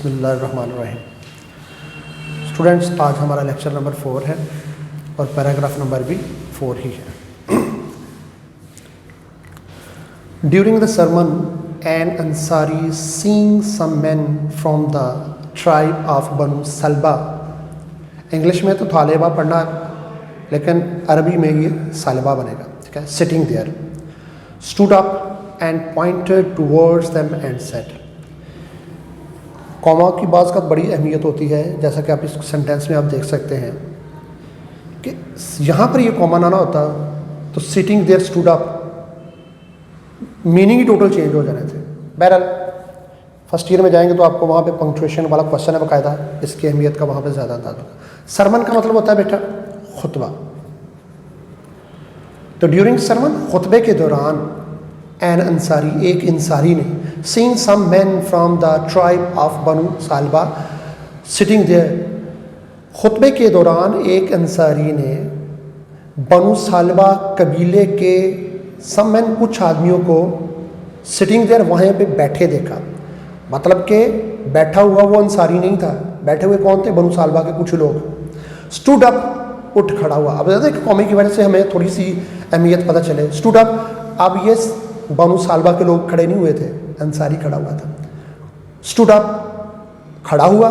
بسم اللہ الرحمن الرحیم. اسٹوڈنٹس، آج ہمارا لیکچر نمبر 4 ہے اور پیراگراف نمبر بھی 4 ہی ہے. During the sermon an Ansari saying some men from the tribe of Banu سلبہ. انگلش میں تو طالبہ پڑھنا لیکن عربی میں یہ سالبہ بنے گا. ٹھیک ہے. Sitting there stood up and pointed towards them and said. Comma کی بعض کا بڑی اہمیت ہوتی ہے، جیسا کہ آپ اس سینٹینس میں آپ دیکھ سکتے ہیں کہ یہاں پر یہ کوما نہ ہوتا تو sitting there stood up meaning ہی ٹوٹل چینج ہو جانے تھے. بہرحال فرسٹ ایئر میں جائیں گے تو آپ کو وہاں پہ پنکچویشن والا کوشچن ہے باقاعدہ، اس کی اہمیت کا وہاں پہ زیادہ انداز ہوگا. سرمن کا مطلب ہوتا ہے بیٹا خطبہ. تو ڈیورنگ سرمن خطبے کے دوران این انصاری ایک انصاری نے سین سم men from the tribe of بنو سالبہ سٹنگ دیئر. خطبے کے دوران ایک انصاری نے بنو سالبہ قبیلے کے سم مین کچھ آدمیوں کو سٹنگ دیئر وہاں پہ بیٹھے دیکھا. مطلب کہ بیٹھا ہوا وہ انصاری نہیں تھا، بیٹھے ہوئے کون تھے؟ بنو سالبہ کے کچھ لوگ. اسٹوڈ اپ اٹھ کھڑا ہوا. اب زیادہ قومی کی وجہ سے ہمیں تھوڑی سی اہمیت پتہ چلے. اسٹوڈ اپ، اب یہ بنو سالبہ کے لوگ کھڑے نہیں ہوئے تھے، انصاری کھڑا ہوا تھا. اسٹوڈ اپ کھڑا ہوا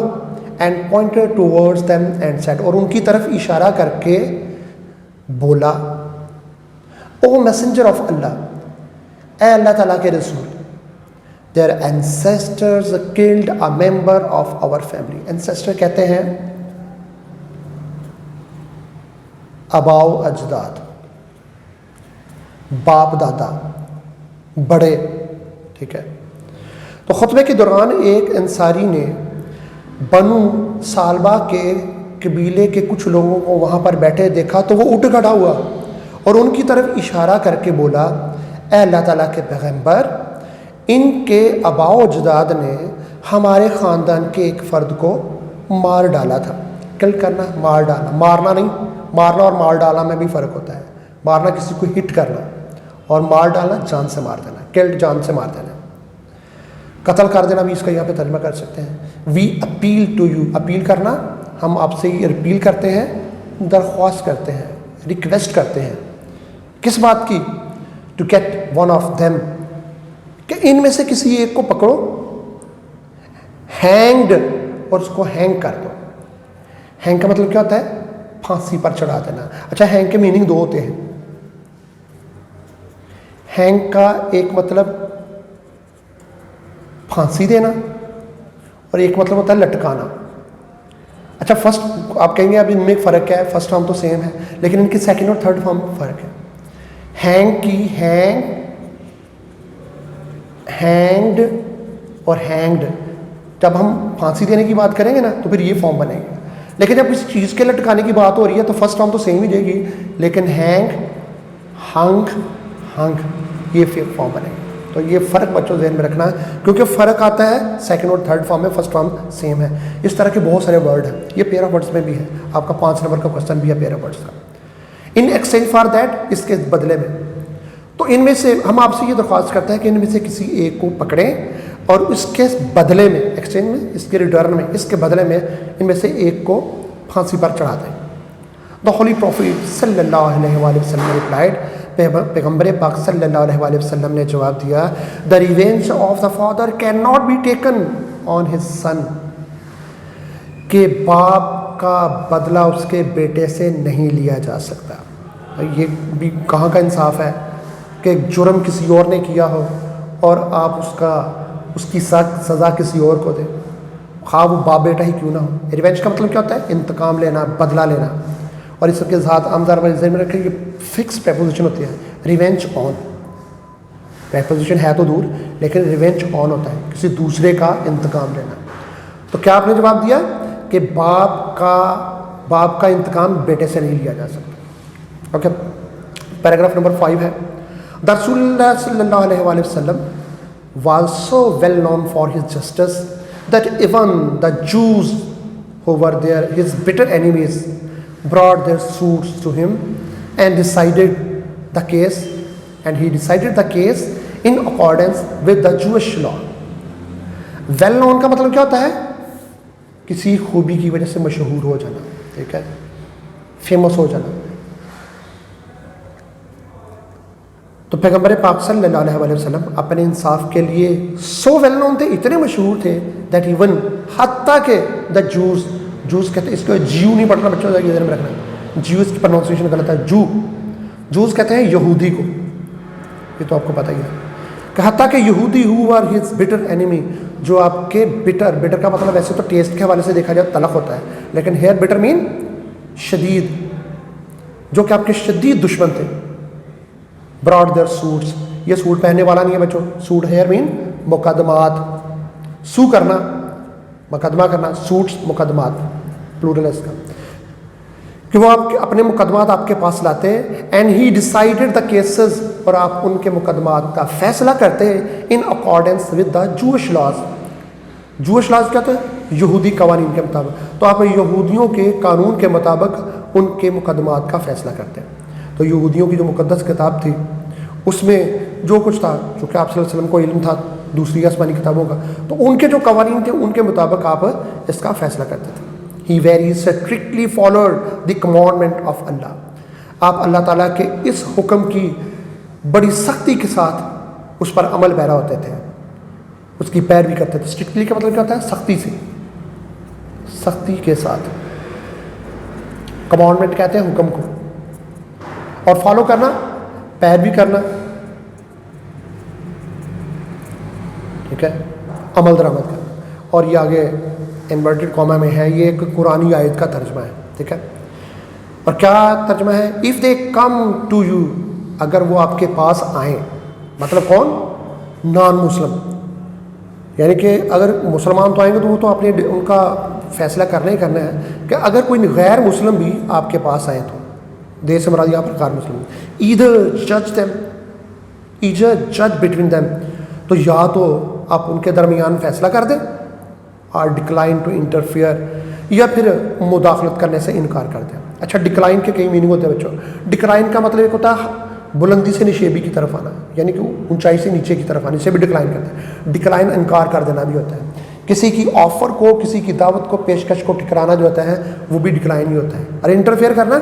and pointed towards them and said, اور ان کی طرف اشارہ کر کے بولا او میسنجر آف اللہ، اے اللہ تعالیٰ کے رسول، their ancestors killed a member of our family. Ancestor کہتے ہیں آباؤ اجداد، باپ دادا، بڑے. ٹھیک ہے. تو خطبے کے دوران ایک انصاری نے بنو سالبہ کے قبیلے کے کچھ لوگوں کو وہاں پر بیٹھے دیکھا تو وہ اٹھ کھڑا ہوا اور ان کی طرف اشارہ کر کے بولا اے اللہ تعالیٰ کے پیغمبر، ان کے آباء و اجداد نے ہمارے خاندان کے ایک فرد کو مار ڈالا تھا. کل کرنا، مار ڈالنا، مارنا نہیں. مارنا اور مار ڈالنا میں بھی فرق ہوتا ہے. مارنا کسی کو ہٹ کرنا اور مار ڈالنا جان سے مار دینا. کلڈ جان سے مار دینا، قتل کر دینا بھی اس کا یہاں پہ ترجمہ کر سکتے ہیں. وی اپیل ٹو یو، اپیل کرنا، ہم آپ سے یہ اپیل کرتے ہیں، درخواست کرتے ہیں، ریکویسٹ کرتے ہیں. کس بات کی؟ To get one of them, کہ ان میں سے کسی ایک کو پکڑو، ہینگڈ، اور اس کو ہینگ کر دو. ہینگ کا مطلب کیا ہوتا ہے؟ پھانسی پر چڑھا دینا. اچھا، ہینگ کے میننگ دو ہوتے ہیں. ہینگ کا ایک مطلب پھانسی دینا اور ایک مطلب ہوتا ہے لٹکانا. اچھا، فرسٹ آپ کہیں گے اب ان میں ایک فرق کیا ہے؟ فرسٹ فارم تو سیم ہے لیکن ان کی سیکنڈ اور تھرڈ فارم میں فرق ہے. ہینگ کی ہینگڈ اور ہینگڈ، جب ہم پھانسی دینے کی بات کریں گے نا تو پھر یہ فارم بنے گا. لیکن جب کسی چیز کے لٹکانے کی بات ہو رہی ہے تو فرسٹ فارم تو سیم ہی جائے گی، لیکن ہینگ، ہنگ یہ فارم بنے گا. تو یہ فرق بچوں ذہن میں رکھنا ہے کیونکہ فرق آتا ہے سیکنڈ اور تھرڈ فارم میں، فرسٹ فارم سیم ہے. اس طرح کے بہت سارے ورڈ ہیں. یہ پیئر آف ورڈز میں بھی ہے، آپ کا 5 نمبر کا کوشچن بھی ہے پیئر آف ورڈز کا. ان ایکسچینج فار دیٹ، اس کے بدلے میں. تو ان میں سے ہم آپ سے یہ درخواست کرتے ہیں کہ ان میں سے کسی ایک کو پکڑیں اور اس کے بدلے میں، ایکسچینج میں، اس کے ریٹرن میں، اس کے بدلے میں ان میں سے ایک کو پھانسی پر چڑھا دیں. دا ہولی پروفیٹ صلی اللہ علیہ وآلہ وسلم ریپلائڈ، پیغمبر پاک صلی اللہ علیہ وآلہ وسلم نے جواب دیا، the revenge of the father cannot be taken on his son, کہ باپ کا بدلہ اس کے بیٹے سے نہیں لیا جا سکتا. یہ بھی کہاں کا انصاف ہے کہ جرم کسی اور نے کیا ہو اور آپ اس کی سزا کسی اور کو دیں، خواہ وہ باپ بیٹا ہی کیوں نہ ہو. ریونج کا مطلب کیا ہوتا ہے؟ انتقام لینا، بدلہ لینا. اور اس کے ساتھ عمدار ذہن میں رکھیں، یہ فکس پریپوزیشن ہوتی ہے. ریونج آن، پریپوزیشن ہے تو دور لیکن ریونج آن ہوتا ہے کسی دوسرے کا انتقام لینا. تو کیا آپ نے جواب دیا کہ باپ کا انتقام بیٹے سے نہیں لیا جا سکتا. اوکے. پیراگراف نمبر 5 ہے. رسول اللہ صلی اللہ علیہ وآلہ وسلم was so well known for his justice that even the Jews who were there, his bitter enemies, brought their suits to him and he decided the case in accordance with the Jewish law. well known کا مطلب کیا ہوتا ہے؟ کسی خوبی کی وجہ سے مشہور ہو جانا، ٹھیک ہے، فیمس ہو جانا. تو پیغمبر پاک صلی اللہ علیہ وسلم اپنے انصاف کے لیے سو ویل نون تھے، اتنے مشہور تھے دیٹ ایون حتیٰ کہ دا جوز کہتے ہیں، اس کو جیو نہیں پڑھنا بچوں، یہ ذہن میں رکھنا، جیوز کی پروننسیشن غلط ہے، جوز کہتے ہیں یہودی کو، یہ تو آپ کو پتہ ہی ہے، کہ حتیٰ کہ یہودی who are his bitter enemy, جو آپ کے بٹر کا مطلب ویسے تو ٹیسٹ کے حوالے سے دیکھا جائے تلخ ہوتا ہے، لیکن ہیئر بٹر مین شدید، جو کہ آپ کے شدید دشمن تھے. براڈ دیئر سوٹس، یہ سوٹ پہننے والا نہیں ہے بچوں، سوٹ ہیئر مین مقدمات، سو کرنا مقدمہ کرنا، سوٹس مقدمات پلورل ہے اس کا، کہ وہ آپ کے اپنے مقدمات آپ کے پاس لاتے ہیں. And he decided the cases, اور آپ ان کے مقدمات کا فیصلہ کرتے ہیں ان اکارڈنس ود دا جوش لاز. جوش لاز کیا تھا؟ یہودی قوانین کے مطابق. تو آپ یہودیوں کے قانون کے مطابق ان کے مقدمات کا فیصلہ کرتے ہیں. تو یہودیوں کی جو مقدس کتاب تھی اس میں جو کچھ تھا، چونکہ آپ صلی اللہ علیہ وسلم کو علم تھا دوسری آسمانی کتابوں کا، تو ان کے جو قوانین تھے ان کے مطابق آپ اس کا فیصلہ کرتے تھے. He very strictly followed the commandment of Allah. آپ اللہ تعالیٰ کے اس حکم کی بڑی سختی کے ساتھ اس پر عمل پیرا ہوتے تھے، اس کی پیروی کرتے تھے. اسٹرکٹلی کا مطلب کیا ہوتا ہے؟ سختی سے، سختی کے ساتھ. کمانڈمنٹ کہتے ہیں حکم کو، اور فالو کرنا، پیروی کرنا، ٹھیک ہے، عمل درآمد کرنا. اور یہ آگے انورٹڈ کاما میں ہے، یہ ایک قرآنی آیت کا ترجمہ ہے، ٹھیک ہے. اور کیا ترجمہ ہے؟ If they come to you, اگر وہ آپ کے پاس آئیں، مطلب کون؟ نان مسلم، یعنی کہ اگر مسلمان تو آئیں گے تو وہ تو اپنے ان کا فیصلہ کرنا ہی کرنا ہے، کہ اگر کوئی غیر مسلم بھی آپ کے پاس آئے تو دیر سے مراد یہاں پر غیر مسلم، ایدر جج بٹوین دیم، تو یا تو آپ ان کے درمیان فیصلہ کر دیں، اور ڈکلائن ٹو انٹرفیئر، یا پھر مداخلت کرنے سے انکار کر دیں. اچھا، ڈکلائن کے کئی میننگ ہوتے ہیں بچوں. ڈکلائن کا مطلب ایک ہوتا ہے بلندی سے نشیبی کی طرف آنا، یعنی کہ اونچائی سے نیچے کی طرف آنے سے بھی ڈکلائن کرتے ہیں. ڈکلائن انکار کر دینا بھی ہوتا ہے. کسی کی آفر کو، کسی کی دعوت کو، پیشکش کو ٹکرانا جو ہوتا ہے وہ بھی ڈکلائن ہی ہوتا ہے. اور انٹرفیئر کرنا،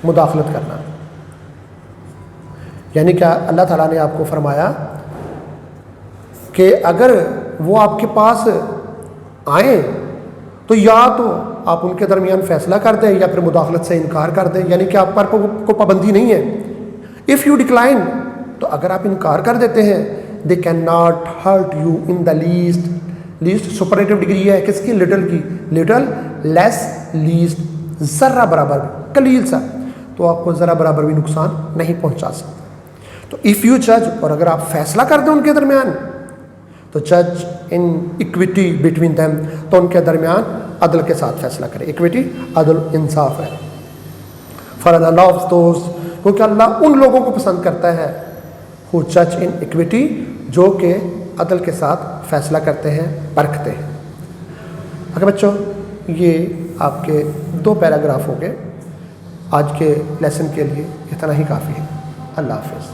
مداخلت کرنا. یعنی کیا اللہ تعالیٰ نے آپ کو فرمایا کہ اگر وہ آپ کے پاس آئیں تو یا تو آپ ان کے درمیان فیصلہ کر دیں یا پھر مداخلت سے انکار کر دیں، یعنی کہ آپ پر کو پابندی نہیں ہے. اف یو ڈکلائن، تو اگر آپ انکار کر دیتے ہیں، they can not hurt you in the least superlative degree ہے کس کی؟ لٹل کی. لٹل، لیس، لیسٹ، ذرہ برابر بھی، قلیل سا، تو آپ کو ذرا برابر بھی نقصان نہیں پہنچا سکتا. تو اف یو جج، اور اگر آپ فیصلہ کر دیں ان کے درمیان، تو جج ان اکویٹی بٹوین دیم، تو ان کے درمیان عدل کے ساتھ فیصلہ کرے. اکویٹی، عدل، انصاف ہے. فار اللہ لوز دوز، کیونکہ اللہ ان لوگوں کو پسند کرتا ہے who judge in equity، جو کہ عدل کے ساتھ فیصلہ کرتے ہیں، پرکھتے ہیں. اگر بچوں یہ آپ کے 2 پیراگراف ہو گئے. آج کے لیسن کے لیے اتنا ہی کافی ہے. اللہ حافظ.